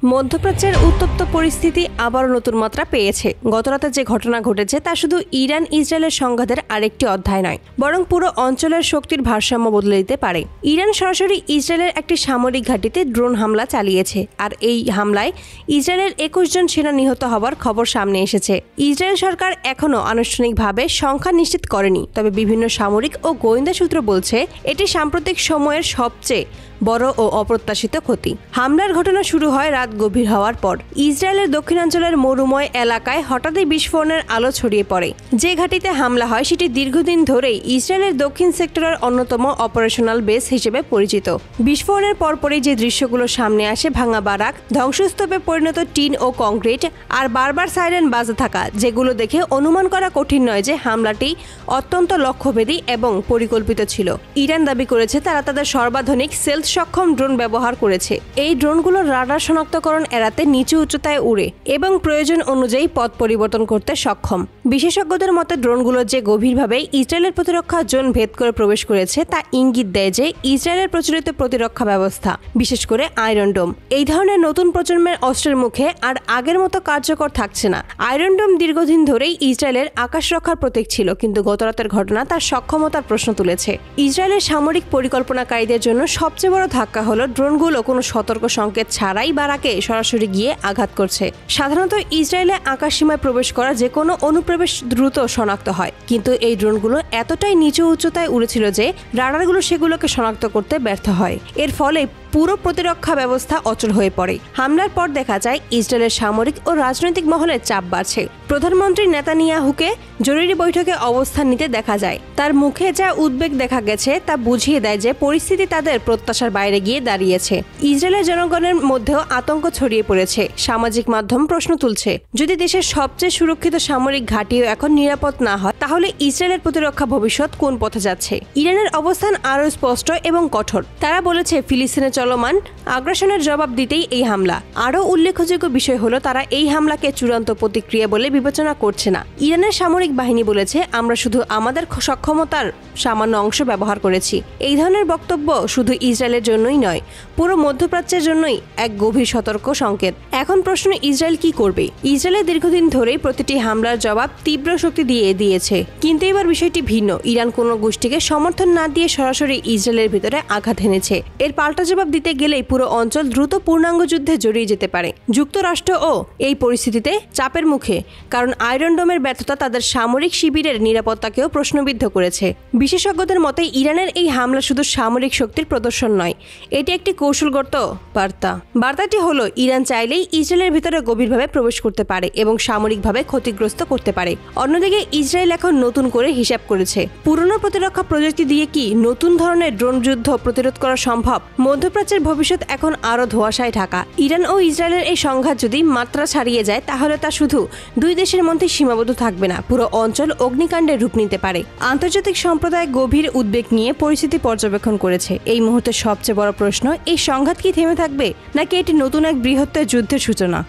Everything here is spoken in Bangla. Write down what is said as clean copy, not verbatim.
মধ্যপ্রাচ্যের উত্তপ্ত পরিস্থিতি আবারও নতুন মাত্রা পেয়েছে। গতরাতে যে ঘটনা ঘটেছে তা শুধু ইরান ইসরায়েলের সংঘাতের আরেকটি অধ্যায় নয়, বরং পুরো অঞ্চলের শক্তির ভারসাম্য বদলে দিতে পারে। ইরান সরাসরি ইসরায়েলের একটি সামরিক ঘাঁটিতে ড্রোন হামলা চালিয়েছে, আর এই হামলায় ইসরায়েলের 21 জন সেনা নিহত হওয়ার খবর সামনে এসেছে। ইসরায়েল সরকার এখনও আনুষ্ঠানিকভাবে সংখ্যা নিশ্চিত করেনি, তবে বিভিন্ন সামরিক ও গোয়েন্দা সূত্র বলছে এটি সাম্প্রতিক সময়ের সবচেয়ে বড় ও অপ্রত্যাশিত ক্ষতি। হামলার ঘটনা শুরু হয় রাত গভীর হওয়ার পর। ইসরায়েলের দক্ষিণাঞ্চলের মরুময় এলাকায় হঠাৎই বিস্ফোরণের আলো ছড়িয়ে পড়ে। যে ঘাঁটিতে হামলা হয় সেটি দীর্ঘদিন ধরেই ইসরায়েলের দক্ষিণ সেক্টরের অন্যতম অপারেশনাল বেস হিসেবে পরিচিত। বিস্ফোরণের পরপরই যে দৃশ্যগুলো সামনে আসে, ভাঙা বারাক, ধ্বংসস্তূপে পরিণত টিন ও কংক্রিট, আর বারবার সাইরেন বাজে থাকা, যেগুলো দেখে অনুমান করা কঠিন নয় যে হামলাটি অত্যন্ত লক্ষ্যভেদী এবং পরিকল্পিত ছিল। ইরান দাবি করেছে তারা তাদের সর্বাধুনিক সেলফ সক্ষম ড্রোন ব্যবহার করেছে। এই ড্রোনগুলো রাডার শনাক্তকরণ এড়াতে নিচু উচ্চতায় উড়ে এবং প্রয়োজন অনুযায়ী পথ পরিবর্তন করতে সক্ষম। বিশেষজ্ঞদের মতে ড্রোনগুলো যে গভীরভাবে ইসরায়েলের প্রতিরক্ষা জোন ভেদ করে প্রবেশ করেছে তা ইঙ্গিত দেয় যে ইসরায়েলের প্রচলিত প্রতিরক্ষা ব্যবস্থা, বিশেষ করে আয়রন ডোম, এই ধরনের নতুন প্রজন্মের অস্ত্রের মুখে আর আগের মতো কার্যকর থাকছে না। আয়রন ডোম দীর্ঘদিন ধরেই ইসরায়েলের আকাশ রক্ষার প্রতীক ছিল, কিন্তু গতরাতের ঘটনা তার সক্ষমতার প্রশ্ন তুলেছে। ইসরায়েলের সামরিক পরিকল্পনাকারীদের জন্য সবচেয়ে বড় ধাক্কা হলো ড্রোনগুলো কোনো সতর্ক সংকেত ছাড়াই বারাকে সরাসরি গিয়ে আঘাত করছে। সাধারণত ইসরায়েলে আকাশসীমায় প্রবেশ করা যে কোনো অনুপ্রবেশ দ্রুত শনাক্ত হয়, কিন্তু এই ড্রোনগুলো এতটাই নিচু উচ্চতায় উড়েছিল যে রাডারগুলো সেগুলোকে শনাক্ত করতে ব্যর্থ হয়। এর ফলে পুরো প্রতিরক্ষা ব্যবস্থা অচল হয়ে পড়ে। হামলার পর দেখা যায় ইসরায়েলের সামরিক ও রাজনৈতিক মহলে চাপ বাড়ছে। প্রধানমন্ত্রী নেতানিয়াহুকে জরুরি বৈঠকে অবস্থান নিতে দেখা যায়। তার মুখে যা উদ্বেগ দেখা গেছে তা বুঝিয়ে দেয় যে পরিস্থিতি তাদের প্রত্যাশার বাইরে গিয়ে দাঁড়িয়েছে। ইসরায়েলের জনগণের মধ্যেও আতঙ্ক ছড়িয়ে পড়েছে। সামাজিক মাধ্যম প্রশ্ন তুলছে, যদি দেশের সবচেয়ে সুরক্ষিত সামরিক ঘাঁটিও এখন নিরাপদ না হয়, তাহলে ইসরায়েলের প্রতিরক্ষা ভবিষ্যৎ কোন পথে যাচ্ছে? ইরানের অবস্থান আরও স্পষ্ট এবং কঠোর। তারা বলেছে ফিলিস্তিনে চলমান আগ্রাসনের জবাব দিতেই এই হামলা। আরও উল্লেখযোগ্য বিষয় হলো তারা এই হামলাকে চূড়ান্ত প্রতিক্রিয়া বলে বিবেচনা করছে না। ইরানের সামরিক বাহিনী বলেছে, আমরা শুধু আমাদের সক্ষমতার সামান্য অংশ ব্যবহার করেছি। এই ধরনের বক্তব্য শুধু ইসরায়েলের জন্যই নয়, পুরো মধ্যপ্রাচ্যের জন্যই এক গভীর সতর্ক সংকেত। এখন প্রশ্ন, ইসরায়েল কি করবে? ইসরায়েলের দীর্ঘদিন ধরেই প্রতিটি হামলার জবাব তীব্র শক্তি দিয়ে দিয়েছে, কিন্তু এবার বিষয়টি ভিন্ন। ইরান কোনো গোষ্ঠীকে সমর্থন না দিয়ে সরাসরি ইসরায়েলের ভিতরে আঘাত এনেছে। এর পাল্টা জবাব দিতে গেলেই পুরো অঞ্চল দ্রুত পূর্ণাঙ্গ যুদ্ধে জড়িয়ে যেতে পারে। যুক্তরাষ্ট্রও এই পরিস্থিতিতে চাপের মুখে, কারণ আয়রন ডোমের ব্যর্থতা তাদের সামরিক শিবিরের নিরাপত্তাকেও প্রশ্নবিদ্ধ করেছে। বিশেষজ্ঞদের মতে ইরানের এই হামলা শুধু সামরিক শক্তির প্রদর্শন নয়, এটি একটি কৌশলগত বার্তা। বার্তাটি হলো ইরান চাইলেই ইসরায়েলের ভিতরে গভীরভাবে প্রবেশ করতে পারে এবং সামরিকভাবে ক্ষতিগ্রস্ত করতে পারে। অন্যদিকে ইসরায়েল এখন নতুন করে হিসাব করেছে, পুরনো প্রতিরক্ষা প্রযুক্তি দিয়ে কি নতুন ধরনের ড্রোন যুদ্ধ প্রতিরোধ করা সম্ভব? মধ্যপ্রাচ্যের ভবিষ্যৎ এখন আরও ধোঁয়াশায় ঢাকা। ইরান ও ইসরায়েলের এই সংঘাত যদি মাত্রা ছাড়িয়ে যায়, তাহলে তা শুধু দুই দেশের মধ্যে সীমাবদ্ধ থাকবে না, পুরো অঞ্চল অগ্নিকাণ্ডের রূপ নিতে পারে। আন্তর্জাতিক সম্প্রদায় গভীর উদ্বেগ নিয়ে পরিস্থিতি পর্যবেক্ষণ করেছে। এই মুহূর্তে সবচেয়ে বড় প্রশ্ন, এই সংঘাত কি থেমে থাকবে, নাকি এটি নতুন এক বৃহত্তর যুদ্ধের সূচনা?